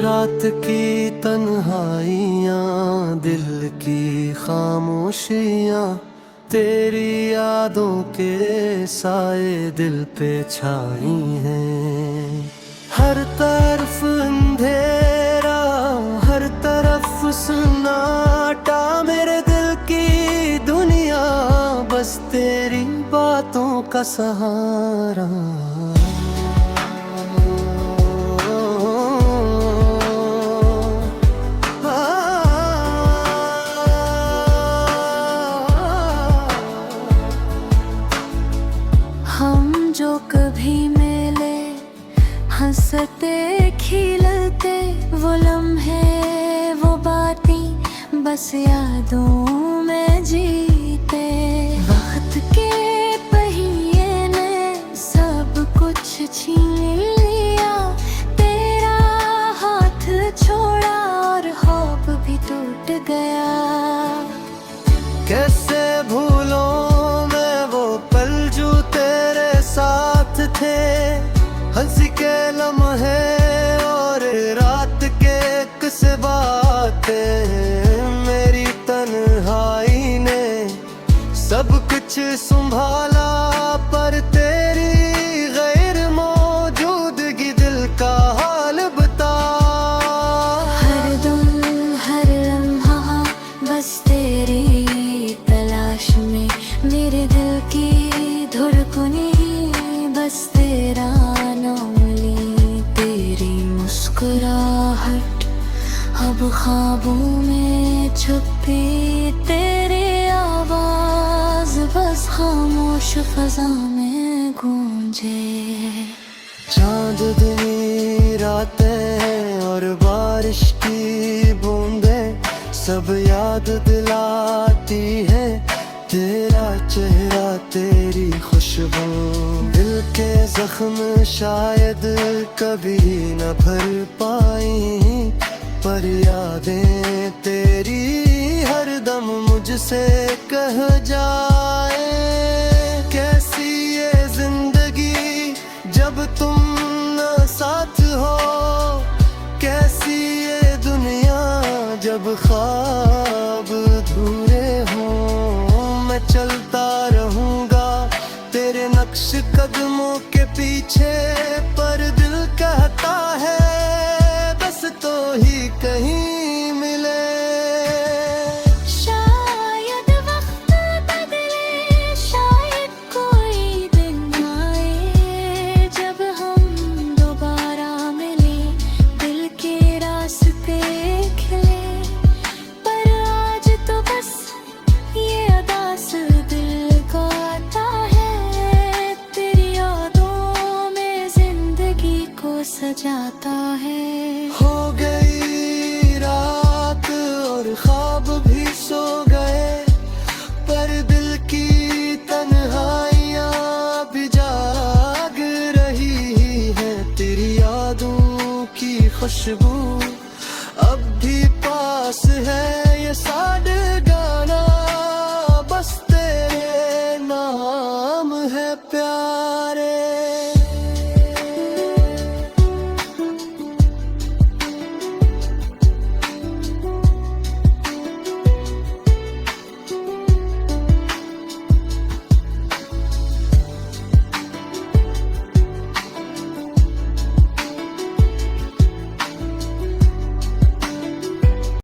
रात की तन्हाइयाँ, दिल की खामोशियाँ, तेरी यादों के साए दिल पे छाई हैं। हर तरफ अंधेरा, हर तरफ सन्नाटा, मेरे दिल की दुनिया बस तेरी बातों का सहारा। हम जो कभी मिले, हंसते खिलते, वो लम्हे वो बातें बस यादों में जीते। वक्त के पहिए ने सब कुछ छीन लिया, तेरा हाथ छोड़ा और ख्वाब भी टूट गया। कैसे भूलों मैं वो पल जो तेरे साथ थे, हंसी के लम्हे और रात के किस्से बातें। मेरी तन्हाई ने सब कुछ संभाला, पर तेरी गैर मौजूदगी दिल का हाल बता। हर दम हर लम्हा बस तेरी तलाश में, मेरे दिल की धड़कनें बस तेरा नाम ली। तेरी मुस्कुराहट अब ख्वाबों में छुपी, तेरी आवाज बस खामोश फजा में गूंजे। चांदनी रातें और बारिश की बूंदें सब याद दिलाती है, तेरा चेहरा तेरी खुशबू। दिल के जख्म शायद कभी न भर पाई, पर यादें तेरी हर दम मुझसे कह जाए। कैसी ये जिंदगी जब तुम न साथ हो, कैसी ये दुनिया जब ख्वाब अधूरे हों। मैं चलता रहूंगा तेरे नक्श कदमों के पीछे, पर दिल कहता है बस तो ही कहीं मिले। शायद वक्त बदले, शायद कोई दिन आए, जब हम दोबारा मिले दिल के रास्ते खिले। पर आज तो बस ये अदास दिल का आता है, तेरी यादों में जिंदगी को सजाता है। हो गई रात और ख्वाब भी सो गए, पर दिल की तन्हाइयाँ भी जाग रही है। तेरी यादों की खुशबू अब भी पास है, ये सारे